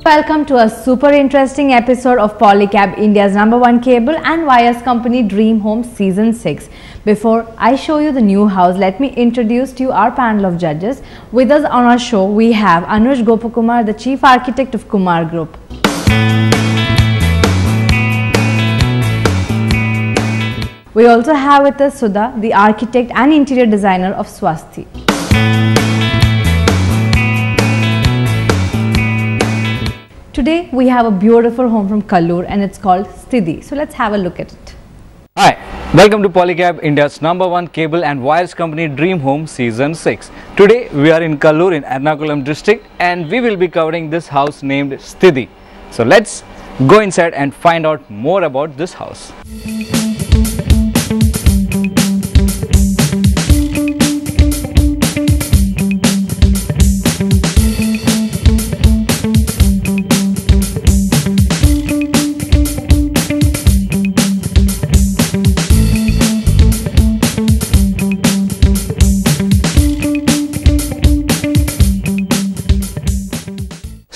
Welcome to a super interesting episode of Polycab, India's #1 cable and wires company Dream Home Season 6. Before I show you the new house, let me introduce to you our panel of judges. With us on our show, we have Anush Gopakumar, the Chief Architect of Kumar Group. We also have with us Sudha, the Architect and Interior Designer of Sthiti. Today we have a beautiful home from Kaloor and it's called Sthiti. So let's have a look at it. Hi, welcome to Polycab, India's #1 cable and wires company Dream Home Season 6. Today we are in Kaloor in Ernakulam district and we will be covering this house named Sthiti. So let's go inside and find out more about this house.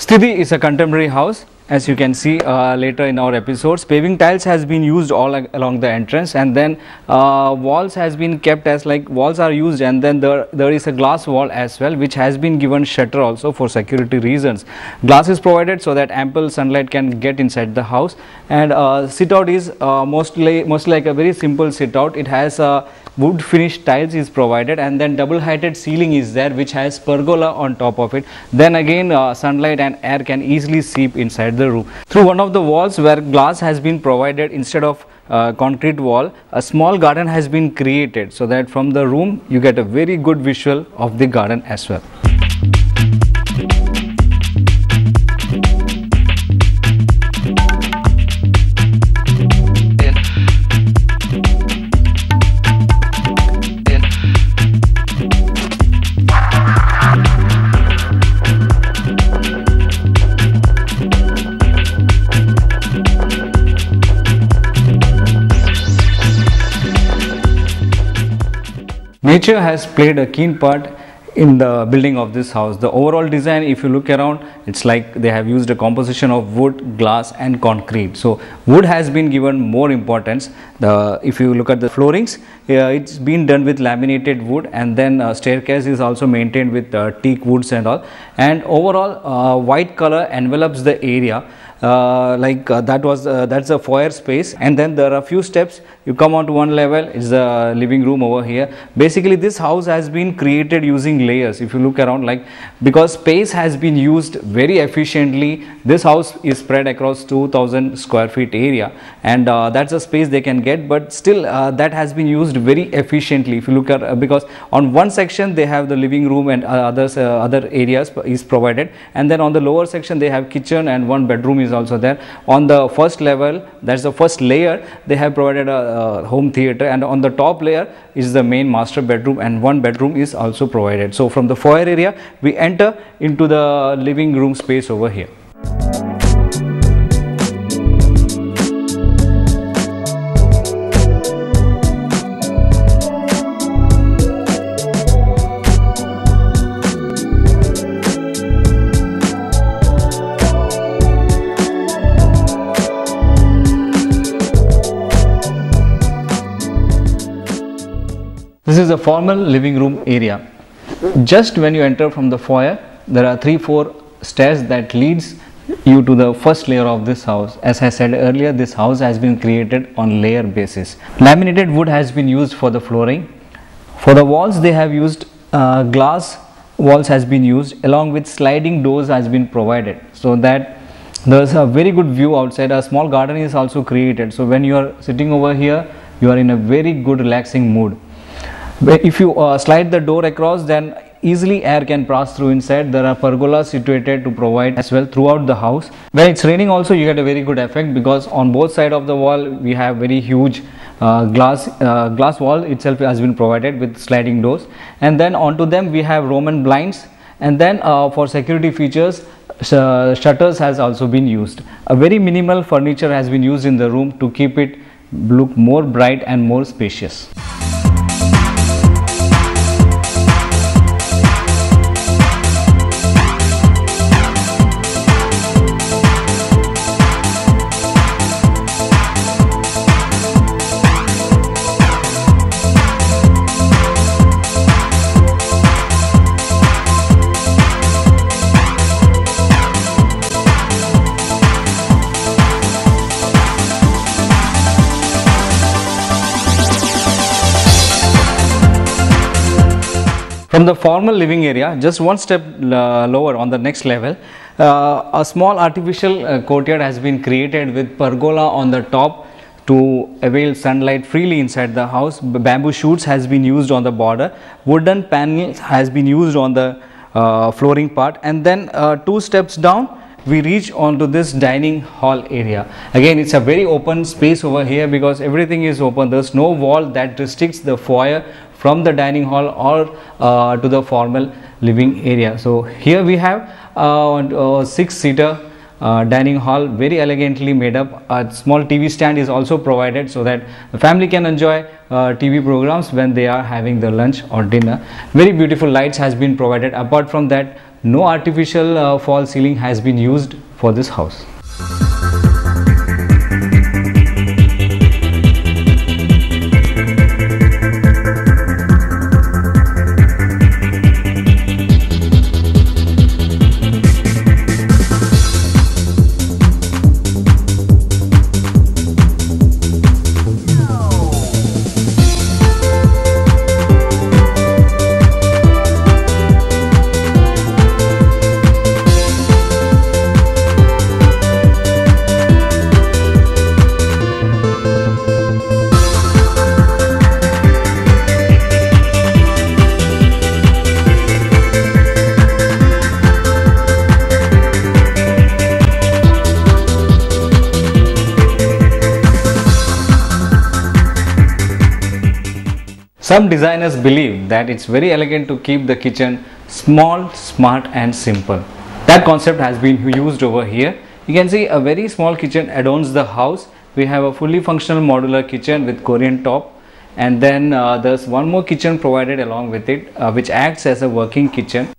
Sthiti is a contemporary house. As you can see later in our episodes, paving tiles has been used all along the entrance, and then walls has been kept as like walls are used, and then there is a glass wall as well, which has been given shutter also for security reasons. Glass is provided so that ample sunlight can get inside the house, and sit out is mostly like a very simple sit out. It has wood finished tiles is provided, and then double heighted ceiling is there which has pergola on top of it. Then again sunlight and air can easily seep inside the room. Through one of the walls where glass has been provided instead of concrete wall, a small garden has been created so that from the room you get a very good visual of the garden as well. Nature has played a keen part in the building of this house. The overall design, if you look around, it's like they have used a composition of wood, glass and concrete. So wood has been given more importance. If you look at the floorings, it's been done with laminated wood, and then staircase is also maintained with teak woods and all. And overall white color envelops the area. That's a foyer space, and then there are a few steps. You come on to one level, is the living room over here. Basically this house has been created using layers. If you look around, like, because space has been used very efficiently, this house is spread across 2000 square feet area, and that's a space they can get, but still that has been used very efficiently. If you look at because on one section they have the living room and other areas is provided, and then on the lower section they have kitchen and one bedroom is also there. On the first level, that's the first layer, they have provided a home theater, and on the top layer is the main master bedroom, and one bedroom is also provided. So from the foyer area we enter into the living room space over here. This is a formal living room area. Just when you enter from the foyer, there are 3-4 stairs that leads you to the first layer of this house. As I said earlier, this house has been created on layer basis. Laminated wood has been used for the flooring. For the walls, they have used glass walls has been used, along with sliding doors has been provided, so that there is a very good view outside. A small garden is also created, so when you are sitting over here, you are in a very good relaxing mood. If you slide the door across, then easily air can pass through inside. There are pergolas situated to provide as well throughout the house. When it's raining also, you get a very good effect, because on both sides of the wall we have very huge glass wall itself has been provided with sliding doors, and then onto them we have Roman blinds, and then for security features shutters has also been used. A very minimal furniture has been used in the room to keep it look more bright and more spacious. From the formal living area, just one step lower on the next level, a small artificial courtyard has been created with pergola on the top to avail sunlight freely inside the house. Bamboo shoots has been used on the border, wooden panels has been used on the flooring part, and then 2 steps down we reach onto this dining hall area. Again, it's a very open space over here because everything is open. There's no wall that restricts the foyer from the dining hall or to the formal living area. So here we have a 6-seater dining hall, very elegantly made up. A small TV stand is also provided so that the family can enjoy TV programs when they are having their lunch or dinner. Very beautiful lights has been provided. Apart from that, no artificial false ceiling has been used for this house. Some designers believe that it's very elegant to keep the kitchen small, smart and simple. That concept has been used over here. You can see a very small kitchen adorns the house. We have a fully functional modular kitchen with Korean top, and then there's one more kitchen provided along with it, which acts as a working kitchen.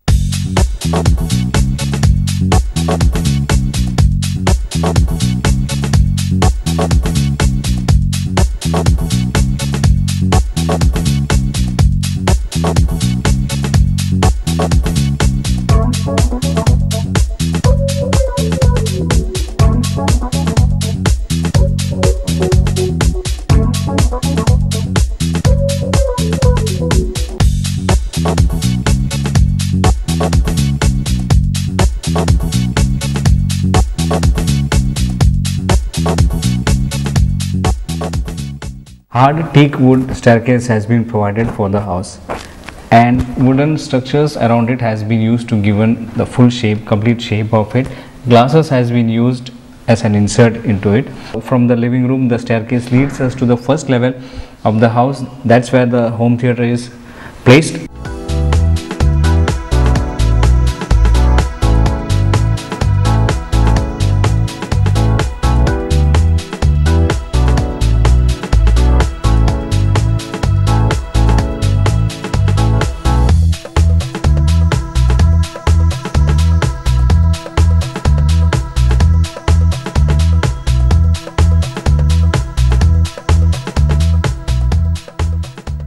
Hard teak wood staircase has been provided for the house, and wooden structures around it has been used to give the full shape, complete shape of it. Glasses has been used as an insert into it. From the living room, the staircase leads us to the first level of the house. That's where the home theater is placed.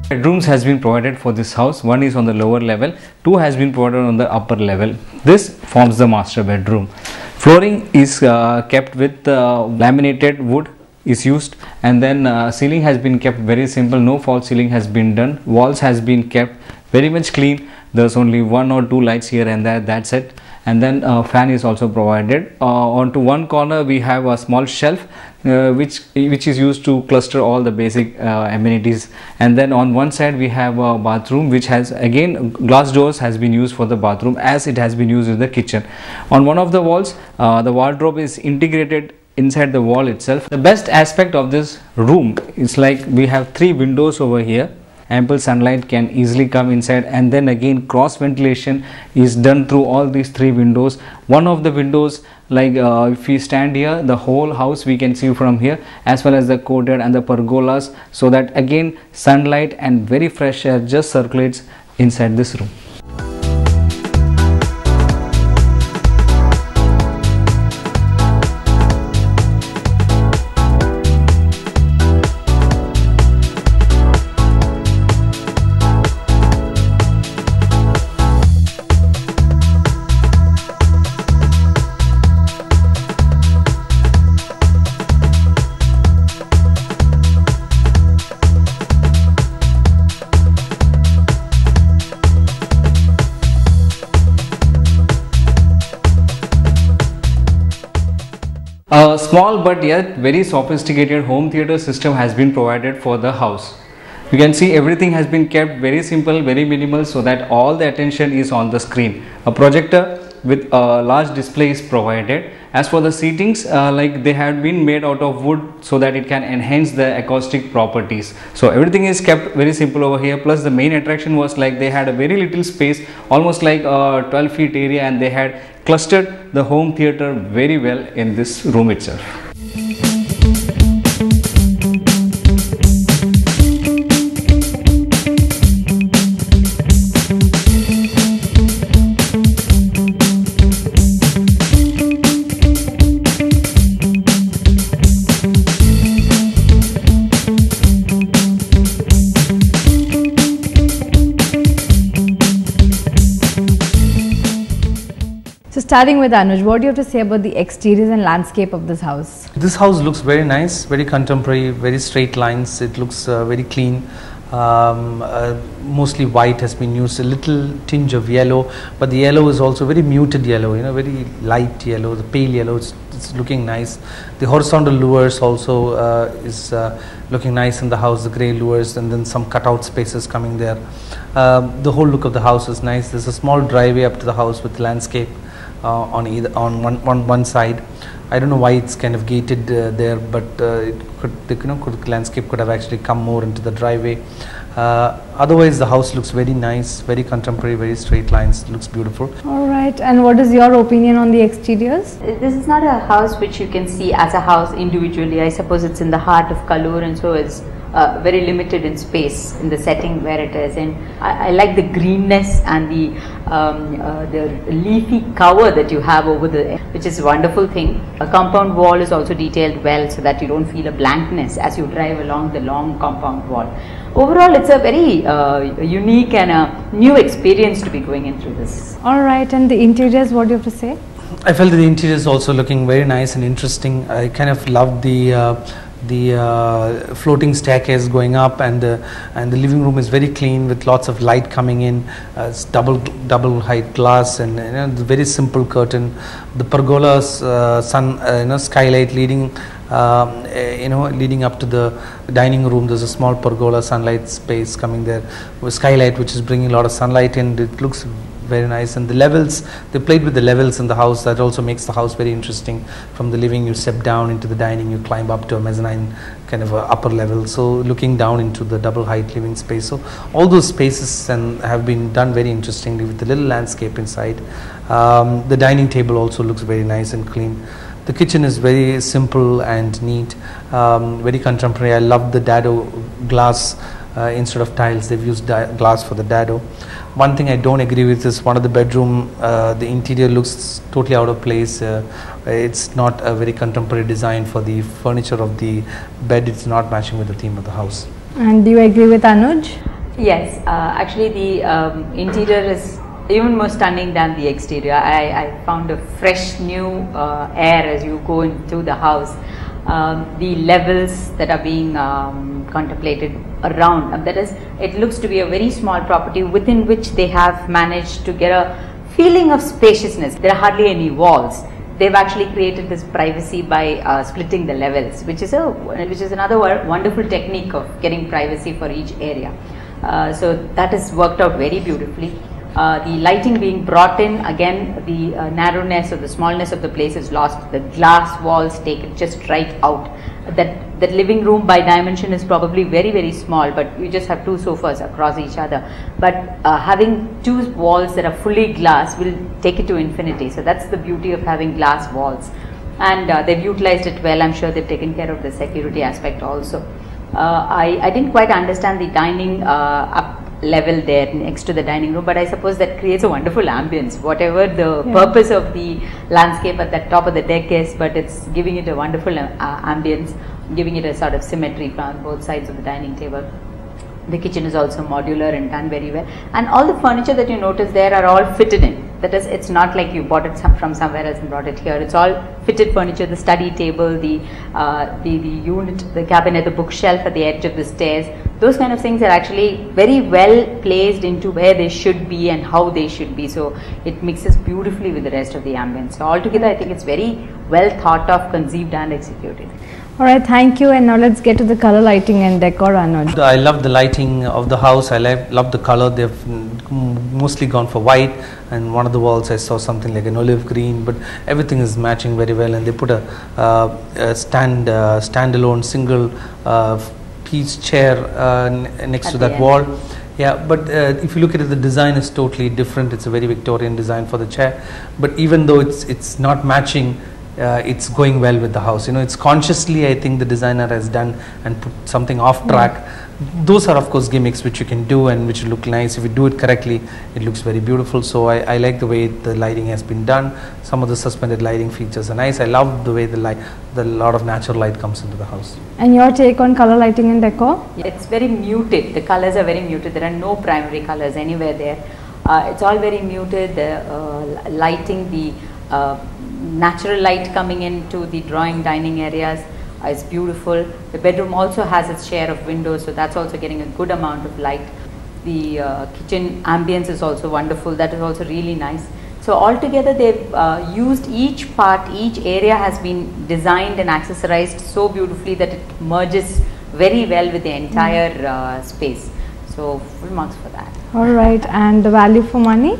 Bedrooms has been provided for this house. One is on the lower level, 2 has been provided on the upper level. This forms the master bedroom. Flooring is kept with laminated wood is used, and then ceiling has been kept very simple. No false ceiling has been done. Walls has been kept very much clean. There's only 1 or 2 lights here and there, that's it. And then fan is also provided. Onto one corner we have a small shelf which is used to cluster all the basic amenities, and then on one side we have a bathroom which has again glass doors has been used for the bathroom as it has been used in the kitchen. On one of the walls the wardrobe is integrated inside the wall itself. The best aspect of this room is like we have 3 windows over here. Ample sunlight can easily come inside, and then again cross ventilation is done through all these 3 windows. One of the windows, like if we stand here, the whole house we can see from here, as well as the courtyard and the pergolas, so that again sunlight and very fresh air just circulates inside this room. A small but yet very sophisticated home theater system has been provided for the house. You can see everything has been kept very simple, very minimal, so that all the attention is on the screen. A projector with a large display is provided. As for the seatings, like they have been made out of wood so that it can enhance the acoustic properties. So everything is kept very simple over here. Plus the main attraction was like they had a very little space, almost like a 12 feet area, and they had clustered the home theater very well in this room itself. So starting with Anuj, what do you have to say about the exteriors and landscape of this house? This house looks very nice, very contemporary, very straight lines. It looks very clean. Mostly white has been used, a little tinge of yellow, but the yellow is also very muted yellow, you know, very light yellow, the pale yellow. It's looking nice. The horizontal lures also is looking nice in the house, the grey lures, and then some cutout spaces coming there. The whole look of the house is nice. There's a small driveway up to the house with landscape on one side. I don't know why it's kind of gated there, but the landscape could have actually come more into the driveway. Otherwise, the house looks very nice, very contemporary, very straight lines. It looks beautiful. All right, and what is your opinion on the exteriors? This is not a house which you can see as a house individually. I suppose it's in the heart of Kaloor, and so it's very limited in space in the setting where it is. And I like the greenness and the leafy cover that you have over the, which is a wonderful thing. A compound wall is also detailed well so that you don't feel a blankness as you drive along the long compound wall. Overall, it's a very unique and a new experience to be going into this. All right, and the interiors, what do you have to say? I felt that the interior is also looking very nice and interesting. I kind of loved the floating staircase going up, and the living room is very clean with lots of light coming in. It's double height glass, and the very simple curtain. The pergola's skylight leading leading up to the dining room. There's a small pergola sunlight space coming there with skylight, which is bringing a lot of sunlight in. It looks very nice, and the levels, they played with the levels in the house. That also makes the house very interesting. From the living, you step down into the dining, you climb up to a mezzanine kind of a upper level, so looking down into the double height living space. So all those spaces have been done very interestingly with the little landscape inside. The dining table also looks very nice and clean. The kitchen is very simple and neat, very contemporary. I love the dado glass instead of tiles. They've used glass for the dado. One thing I don't agree with is one of the bedroom, the interior looks totally out of place. It's not a very contemporary design for the furniture of the bed. It's not matching with the theme of the house. And do you agree with Anuj? Yes, actually the interior is even more stunning than the exterior. I found a fresh new air as you go into the house. The levels that are being contemplated around, that is, it looks to be a very small property within which they have managed to get a feeling of spaciousness. There are hardly any walls. They've actually created this privacy by splitting the levels, which is another wonderful technique of getting privacy for each area. So that has worked out very beautifully. The lighting being brought in, again the narrowness or the smallness of the place is lost. The glass walls take it just right out. That living room by dimension is probably very, very small, but you just have two sofas across each other. But having two walls that are fully glass will take it to infinity. So that's the beauty of having glass walls, and they've utilized it well. I'm sure they've taken care of the security aspect also. I didn't quite understand the dining up level there next to the dining room, but I suppose that creates a wonderful ambience, whatever the purpose of the landscape at the top of the deck is, but it's giving it a wonderful ambience, giving it a sort of symmetry from both sides of the dining table. The kitchen is also modular and done very well, and all the furniture that you notice there are all fitted in. That is, it's not like you bought it from somewhere else and brought it here. It's all fitted furniture, the study table, the unit, the cabinet, the bookshelf at the edge of the stairs. Those kind of things are actually very well placed into where they should be and how they should be. So it mixes beautifully with the rest of the ambience. So altogether, I think it's very well thought of, conceived and executed. Alright, thank you, and now let's get to the color, lighting and decor, Anuj. I love the lighting of the house. I love the color. They've mostly gone for white, and one of the walls I saw something like an olive green, but everything is matching very well. And they put a standalone single piece chair next to that wall. Yeah, but if you look at it, the design is totally different. It's a very Victorian design for the chair, but even though it's not matching, it's going well with the house. You know, it's consciously, I think the designer has done and put something off track. Those are of course gimmicks which you can do and which look nice. If you do it correctly, it looks very beautiful. So I like the way the lighting has been done. Some of the suspended lighting features are nice. I love the way the lot of natural light comes into the house. And your take on color, lighting and decor? It's very muted. The colors are very muted. There are no primary colors anywhere there. It's all very muted. The lighting, the natural light coming into the drawing dining areas is beautiful. The bedroom also has its share of windows, so that's also getting a good amount of light. The kitchen ambience is also wonderful. That is also really nice. So altogether, they've used each part, each area has been designed and accessorized so beautifully that it merges very well with the entire space. So full marks for that. Alright, and the value for money?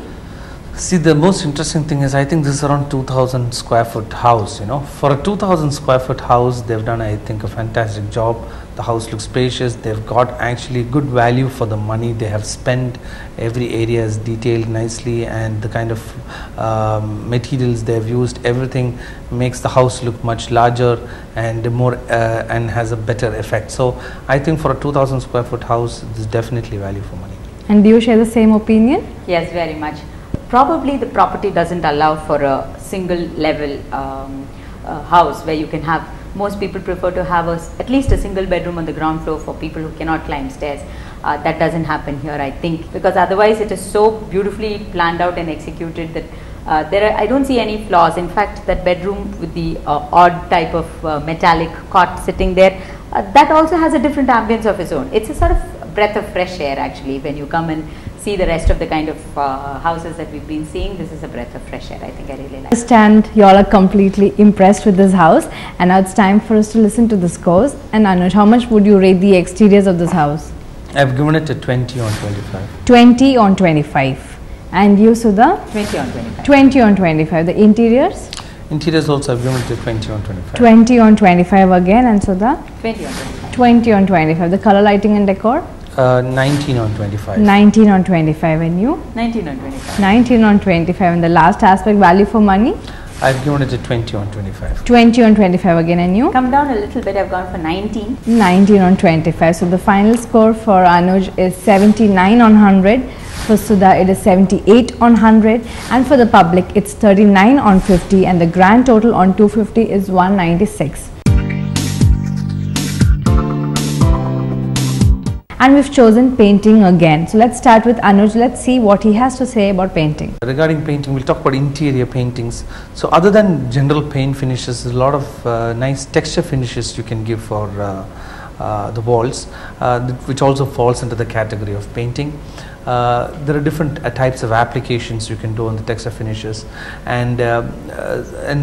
See, the most interesting thing is I think this is around 2,000 square foot house. You know, for a 2,000 square foot house, they've done, I think, a fantastic job. The house looks spacious. They've got actually good value for the money they have spent. Every area is detailed nicely, and the kind of materials they've used, everything makes the house look much larger and more and has a better effect. So I think for a 2,000 square foot house, there's definitely value for money. And do you share the same opinion? Yes, very much. Probably the property doesn't allow for a single level house where you can have, most people prefer to have at least a single bedroom on the ground floor for people who cannot climb stairs. That doesn't happen here, I think, because otherwise it is so beautifully planned out and executed that I don't see any flaws. In fact, that bedroom with the odd type of metallic cot sitting there, that also has a different ambience of its own. It's a sort of breath of fresh air actually. When you come and see the rest of the kind of houses that we've been seeing, this is a breath of fresh air. I think I really like it. I understand you all are completely impressed with this house, and now it's time for us to listen to the scores. And Anuj, how much would you rate the exteriors of this house? I've given it a 20 on 25. 20 on 25. And you, Sudha? 20 on 25. 20 on 25. The interiors? Interiors also I've given it a 20 on 25. 20 on 25 again, and Sudha? 20 on 25. 20 on 25. The color, lighting and decor? 19 on 25. 19 on 25. And you? 19 on 25. 19 on 25. And the last aspect, value for money? I've given it a 20 on 25. 20 on 25 again. And you? Come down a little bit, I've gone for 19. 19 on 25. So the final score for Anuj is 79 on 100. For Sudha, it is 78 on 100. And for the public, it's 39 on 50. And the grand total on 250 is 196. And we've chosen painting again. So let's start with Anuj. Let's see what he has to say about painting. Regarding painting, we'll talk about interior paintings. So other than general paint finishes, there's a lot of nice texture finishes you can give for the walls, which also falls into the category of painting. There are different types of applications you can do on the texture finishes, and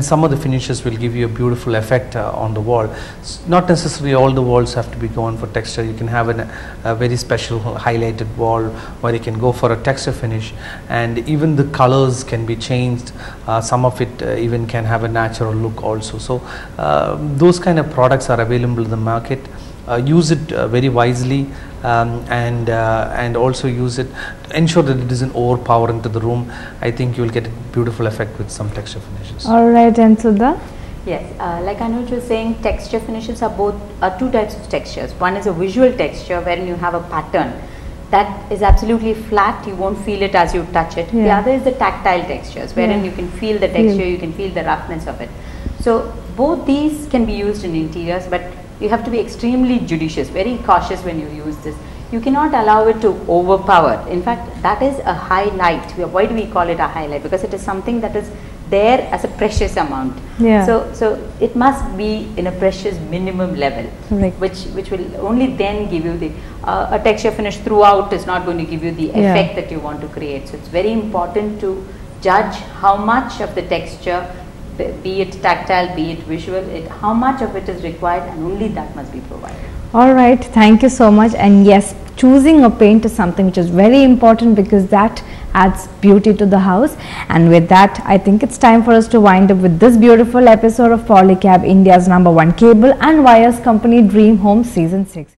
some of the finishes will give you a beautiful effect on the wall. Not necessarily all the walls have to be going for texture. You can have a very special highlighted wall where you can go for a texture finish, and even the colors can be changed. Some of it even can have a natural look also. So those kind of products are available in the market. Use it very wisely, and also use it to ensure that it doesn't overpower into the room. I think you will get a beautiful effect with some texture finishes. Alright, and Sudha? Yes, like Anuj was saying, texture finishes are two types of textures. One is a visual texture wherein you have a pattern that is absolutely flat, you won't feel it as you touch it. Yeah. The other is the tactile textures wherein you can feel the texture, you can feel the roughness of it. So both these can be used in interiors, but you have to be extremely judicious, very cautious when you use this. you cannot allow it to overpower. In fact, that is a highlight. Why do we call it a highlight? Because it is something that is there as a precious amount. Yeah. So it must be in a precious minimum level, which will only then give you the a texture finish throughout is not going to give you the effect that you want to create. So it's very important to judge how much of the texture, be it tactile, be it visual, how much of it is required, and only that must be provided. All right, thank you so much. And yes, choosing a paint is something which is very important because that adds beauty to the house. And with that, I think it's time for us to wind up with this beautiful episode of Polycab, India's #1 cable and wires company Dream Home Season 6.